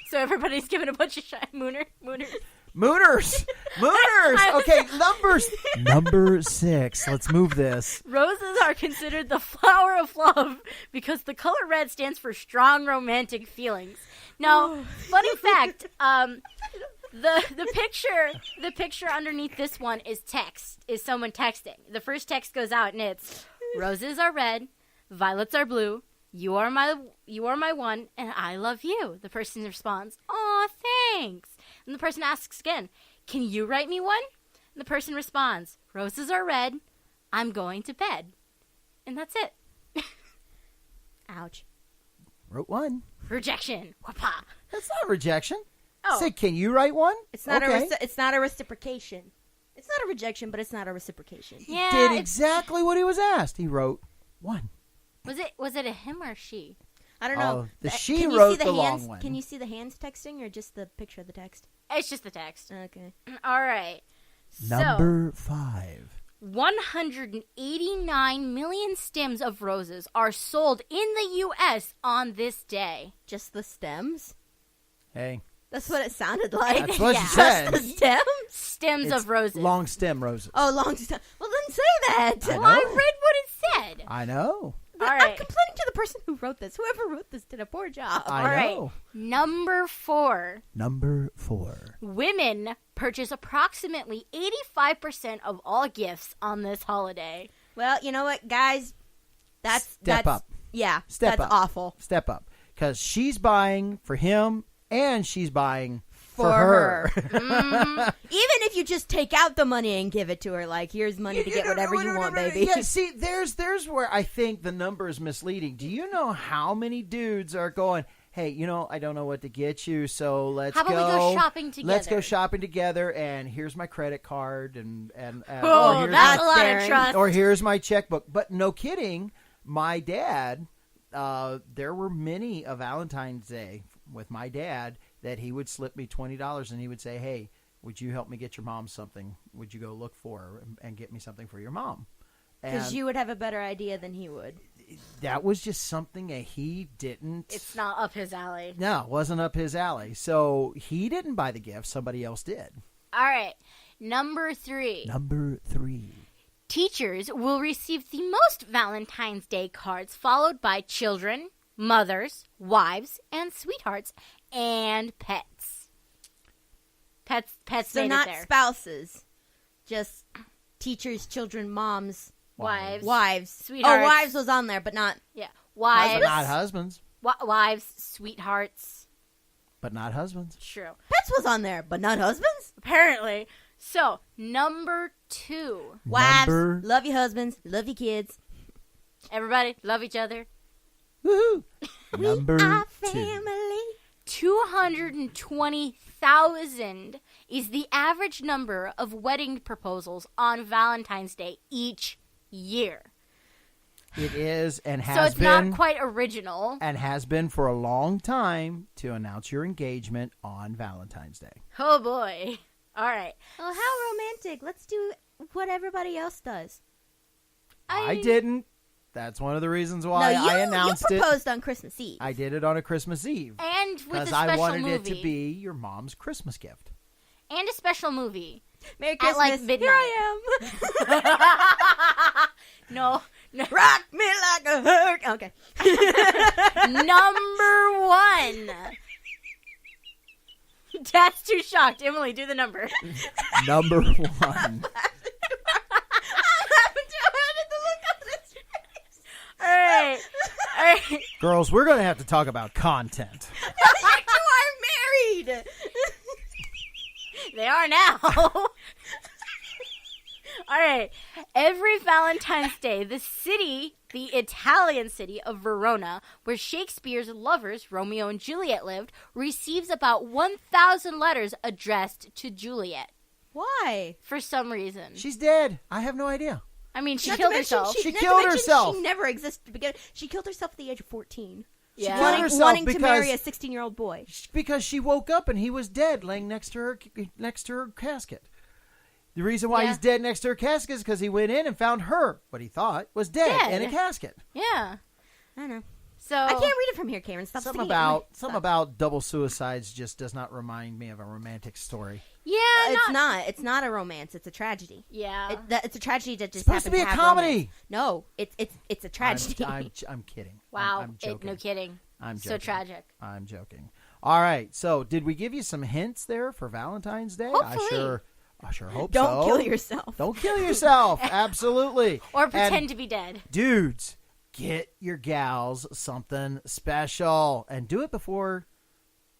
So everybody's giving a bunch of mooners. Mooners. Okay, number 6. Let's move this. Roses are considered the flower of love because the color red stands for strong romantic feelings. Now, funny fact, the picture underneath this one is someone texting. The first text goes out and it's roses are red, violets are blue, you are my one, and I love you. The person responds, "Aw, thanks." And the person asks again, "Can you write me one?" And the person responds, "Roses are red, I'm going to bed." And that's it. Ouch. Wrote one. Rejection. Wapa. That's not rejection. Oh. Say, can you write one? It's not okay. it's not a reciprocation. It's not a rejection, but it's not a reciprocation. Yeah. Did it's- exactly what he was asked. He wrote one. Was it a him or she? I don't know. Oh, the Can she you wrote see the the long hands? one. Can you see the hands texting or just the picture of the text? It's just the text. Okay. All right. Number 5. 189 million stems of roses are sold in the U.S. on this day. Just the stems? Hey, That's what it sounded like. that's what Yeah. she said. The stems? Stems It's of roses. long stem roses. Oh, long stem. Well, then say that. I Well, I know. read what it said. I know. All I'm right. complaining to the person who wrote this. Whoever wrote this did a poor job. I All right. know. Number 4. Number 4. Women purchase approximately 85% of all gifts on this holiday. Well, you know what, guys? That's up. Yeah, Step that's up. awful. Step up. Because she's buying for him and she's buying for her. her. Even if you just take out the money and give it to her, like, here's money to get whatever you want, baby. Yeah, see, there's where I think the number is misleading. Do you know how many dudes are going, hey, I don't know what to get you, so let's How about we go shopping together? Let's go shopping together, and here's my credit card, and Oh, or here's that's my- a lot Darren. of trust. or here's my checkbook. But no kidding, my dad, there were many a Valentine's Day with my dad that he would slip me $20 and he would say, hey, would you help me get your mom something? Would you go look for her and get me something for your mom? Because And you would have a better idea than he would. that was just something that he didn't. It's not up his alley. No, it wasn't up his alley. So he didn't buy the gift. Somebody else did. All right. Number 3. Number 3. Teachers will receive the most Valentine's Day cards, followed by children, mothers, wives, and sweethearts, and pets. Pets So made not it there. spouses, just teachers, children, moms, wives. Sweethearts. Oh, wives was on there, but not. Yeah. But Wives. not husbands. Wives, sweethearts. But not husbands. True. Pets was on there, but not husbands. Apparently. So, number 2. Wives, Number- love your husbands, love your kids. Everybody, love each other. Woohoo! Number Our 2. family. 220,000 is the average number of wedding proposals on Valentine's Day each year. It is and has So it's been not quite original. and has been for a long time to announce your engagement on Valentine's Day. Oh boy. All right. Oh, how romantic. Let's do what everybody else does. I didn't. That's one of the reasons why no, you, I announced you it. proposed on Christmas Eve. I did it on a Christmas Eve And with a because special I wanted movie. it to be your mom's Christmas gift. And a special movie. Merry At, Christmas. like, midnight. Here I am. No. Rock me like a hurricane. Okay. Number 1. Dad's too shocked. Emily, do the number. Number 1. All right. All right. Girls, we're going to have to talk about content. You are married. They are now. All right. Every Valentine's Day, the city the Italian city of Verona, where Shakespeare's lovers, Romeo and Juliet, lived, receives about 1,000 letters addressed to Juliet. Why? For some reason. She's dead. I have no idea. I mean, she Not to killed mention herself. She not to killed mention herself. She never existed to begin. She killed herself at the age of 14. Yeah. killed herself Wanting to because- marry a 16-year-old boy. Because she woke up and he was dead, laying next to her casket. The reason why Yeah. he's dead next to her casket is because he went in and found her, what he thought was dead in a casket. Yeah. I know. So I can't read it from here, Karen. Stop Something singing it. something about double suicides just does not remind me of a romantic story. Yeah, It's not. It's not a romance. It's a tragedy. Yeah. It's a tragedy that just Supposed to happens be a have comedy. romance. No, it's a tragedy. I'm kidding. Wow. I'm joking. No kidding. I'm So joking. tragic. I'm joking. All right. So, did we give you some hints there for Valentine's Day? Hopefully. I sure hope Don't so. kill yourself. Don't kill yourself. Absolutely. Or pretend And to be dead. dudes, get your gals something special and do it before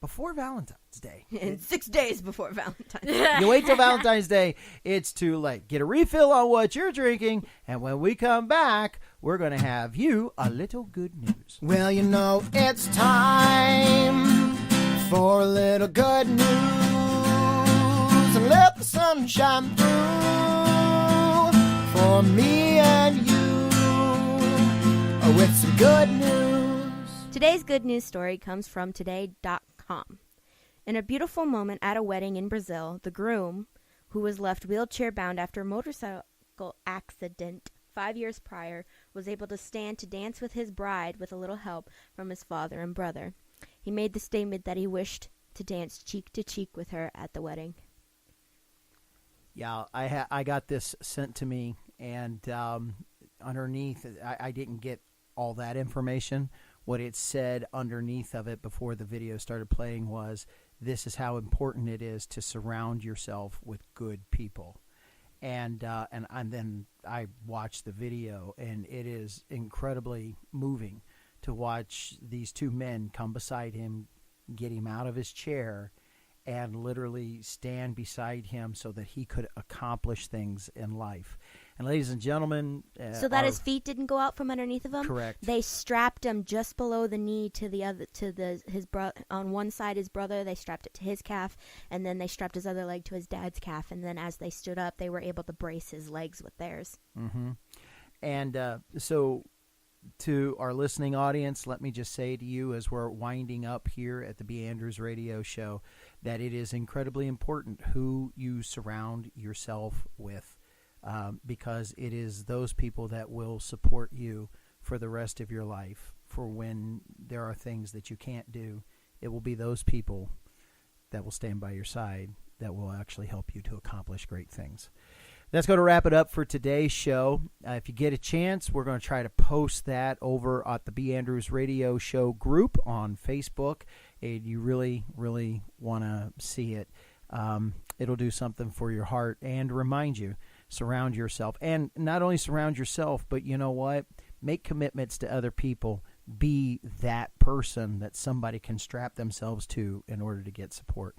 Valentine's Day. And 6 days before Valentine's. You wait till Valentine's Day, it's too late. Get a refill on what you're drinking, and when we come back, we're going to have you a little good news. Well, you know, it's time for a little good news. And let the sun shine through for me and you with some good news. Today's good news story comes from today.com. In a beautiful moment at a wedding in Brazil, the groom, who was left wheelchair-bound after a motorcycle accident 5 years prior, was able to stand to dance with his bride with a little help from his father and brother. He made the statement that he wished to dance cheek to cheek with her at the wedding. Yeah, I got this sent to me, and underneath, I didn't get all that information. What it said underneath of it before the video started playing was, this is how important it is to surround yourself with good people. And then I watched the video, and it is incredibly moving to watch these two men come beside him, get him out of his chair, and literally stand beside him so that he could accomplish things in life. And ladies and gentlemen, So that his feet didn't go out from underneath of him? Correct. They strapped him just below the knee to the other, on one side his brother, they strapped it to his calf, and then they strapped his other leg to his dad's calf, and then as they stood up, they were able to brace his legs with theirs. Mm-hmm. And so to our listening audience, let me just say to you as we're winding up here at the B.Andrews radio show that it is incredibly important who you surround yourself with, because it is those people that will support you for the rest of your life. For when there are things that you can't do, it will be those people that will stand by your side that will actually help you to accomplish great things. That's going to wrap it up for today's show. If you get a chance, we're going to try to post that over at the B.Andrews Radio Show group on Facebook. And you really, really want to see it. It'll do something for your heart and remind you, surround yourself. And not only surround yourself, but you know what? Make commitments to other people. Be that person that somebody can strap themselves to in order to get support.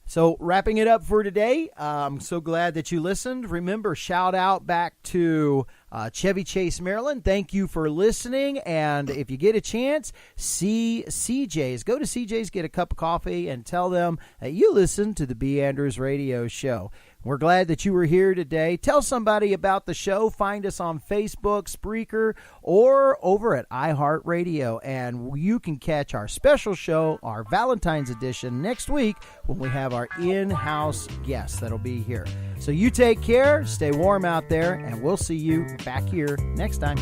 So wrapping it up for today, I'm so glad that you listened. Remember, shout out back to Chevy Chase, Maryland. Thank you for listening. And if you get a chance, see CJ's. Go to CJ's, get a cup of coffee, and tell them that you listen to the B.Andrews Radio Show. We're glad that you were here today. Tell somebody about the show. Find us on Facebook, Spreaker, or over at iHeartRadio. And you can catch our special show, our Valentine's edition, next week when we have our in-house guest that'll be here. So you take care, stay warm out there, and we'll see you back here next time.